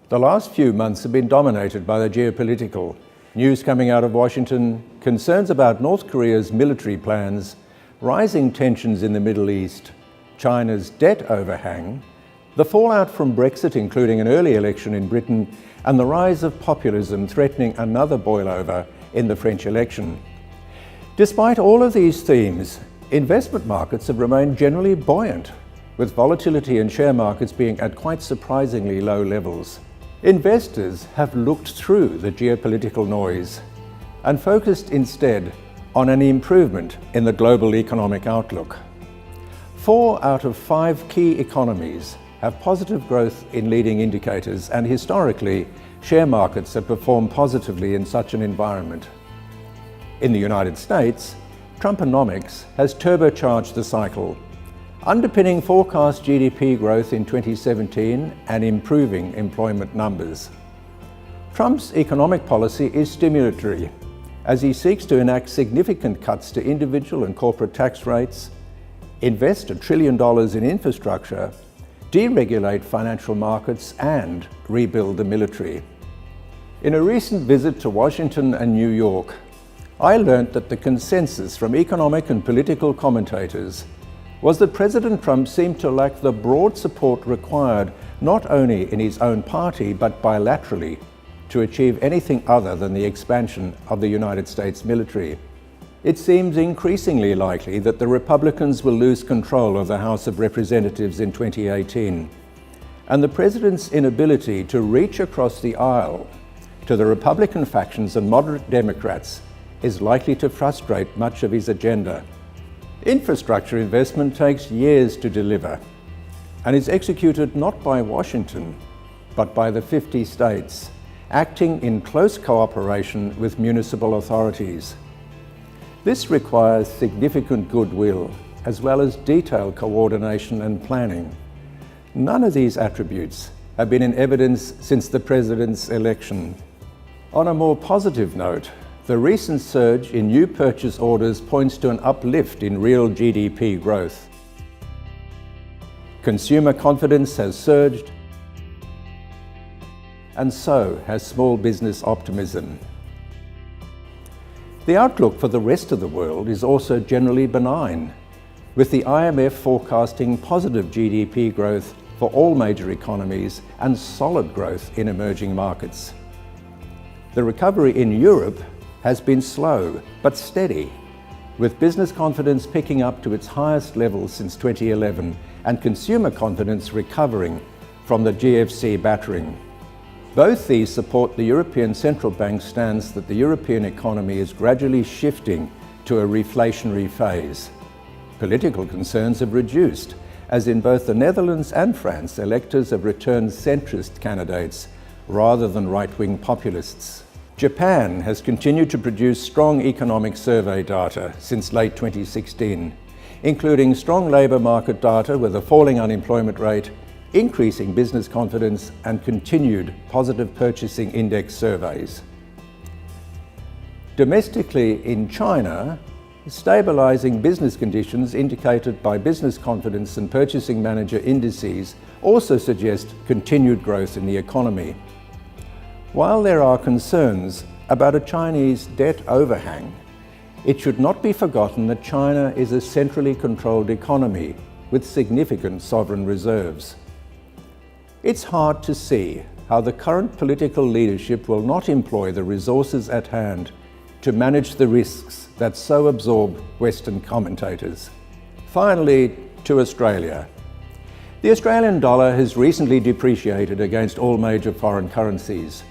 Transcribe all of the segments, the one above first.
The last few months have been dominated by the geopolitical. News coming out of Washington, concerns about North Korea's military plans, rising tensions in the Middle East, China's debt overhang, the fallout from Brexit, including an early election in Britain, and the rise of populism threatening another boilover in the French election. Despite all of these themes, investment markets have remained generally buoyant, with volatility in share markets being at quite surprisingly low levels. Investors have looked through the geopolitical noise and focused instead on an improvement in the global economic outlook. 4 out of 5 key economies have positive growth in leading indicators, and historically, share markets have performed positively in such an environment. In the United States, Trumponomics has turbocharged the cycle, underpinning forecast GDP growth in 2017 and improving employment numbers. Trump's economic policy is stimulatory, as he seeks to enact significant cuts to individual and corporate tax rates, invest $1 trillion in infrastructure, deregulate financial markets, and rebuild the military. In a recent visit to Washington and New York, I learned that the consensus from economic and political commentators was that President Trump seemed to lack the broad support required not only in his own party but bilaterally to achieve anything other than the expansion of the United States military. It seems increasingly likely that the Republicans will lose control of the House of Representatives in 2018, and the President's inability to reach across the aisle to the Republican factions and moderate Democrats is likely to frustrate much of his agenda. Infrastructure investment takes years to deliver and is executed not by Washington, but by the 50 states, acting in close cooperation with municipal authorities. This requires significant goodwill, as well as detailed coordination and planning. None of these attributes have been in evidence since the president's election. On a more positive note, the recent surge in new purchase orders points to an uplift in real GDP growth. Consumer confidence has surged, and so has small business optimism. The outlook for the rest of the world is also generally benign, with the IMF forecasting positive GDP growth for all major economies and solid growth in emerging markets. The recovery in Europe has been slow but steady, with business confidence picking up to its highest levels since 2011 and consumer confidence recovering from the GFC battering. Both these support the European Central Bank's stance that the European economy is gradually shifting to a reflationary phase. Political concerns have reduced, as in both the Netherlands and France, electors have returned centrist candidates rather than right-wing populists. Japan has continued to produce strong economic survey data since late 2016, including strong labour market data with a falling unemployment rate, increasing business confidence, and continued positive purchasing index surveys. Domestically in China, stabilising business conditions indicated by business confidence and purchasing manager indices also suggest continued growth in the economy. While there are concerns about a Chinese debt overhang, it should not be forgotten that China is a centrally controlled economy with significant sovereign reserves. It's hard to see how the current political leadership will not employ the resources at hand to manage the risks that so absorb Western commentators. Finally, to Australia. The Australian dollar has recently depreciated against all major foreign currencies,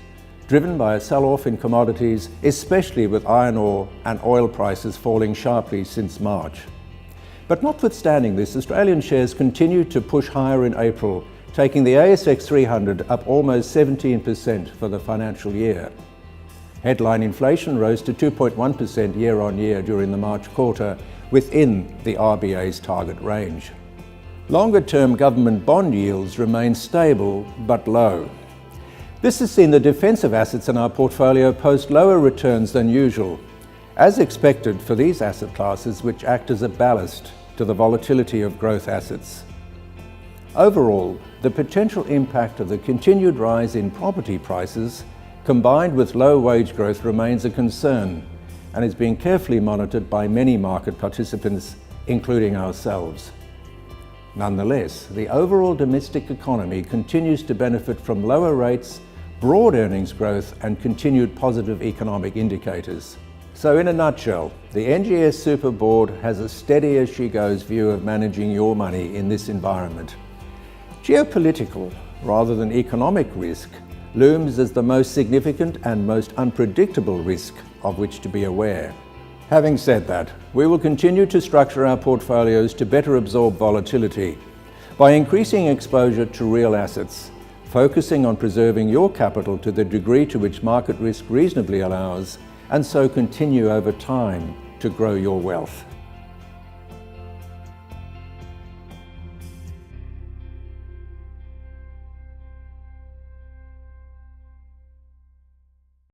driven by a sell-off in commodities, especially with iron ore and oil prices falling sharply since March. But notwithstanding this, Australian shares continued to push higher in April, taking the ASX 300 up almost 17% for the financial year. Headline inflation rose to 2.1% year-on-year during the March quarter, within the RBA's target range. Longer-term government bond yields remain stable but low. This has seen the defensive assets in our portfolio post lower returns than usual, as expected for these asset classes, which act as a ballast to the volatility of growth assets. Overall, the potential impact of the continued rise in property prices combined with low wage growth remains a concern and is being carefully monitored by many market participants, including ourselves. Nonetheless, the overall domestic economy continues to benefit from lower rates, broad earnings growth and continued positive economic indicators. So in a nutshell, the NGS Super Board has a steady-as-she-goes view of managing your money in this environment. Geopolitical, rather than economic risk, looms as the most significant and most unpredictable risk of which to be aware. Having said that, we will continue to structure our portfolios to better absorb volatility by increasing exposure to real assets, focusing on preserving your capital to the degree to which market risk reasonably allows, and so continue over time to grow your wealth.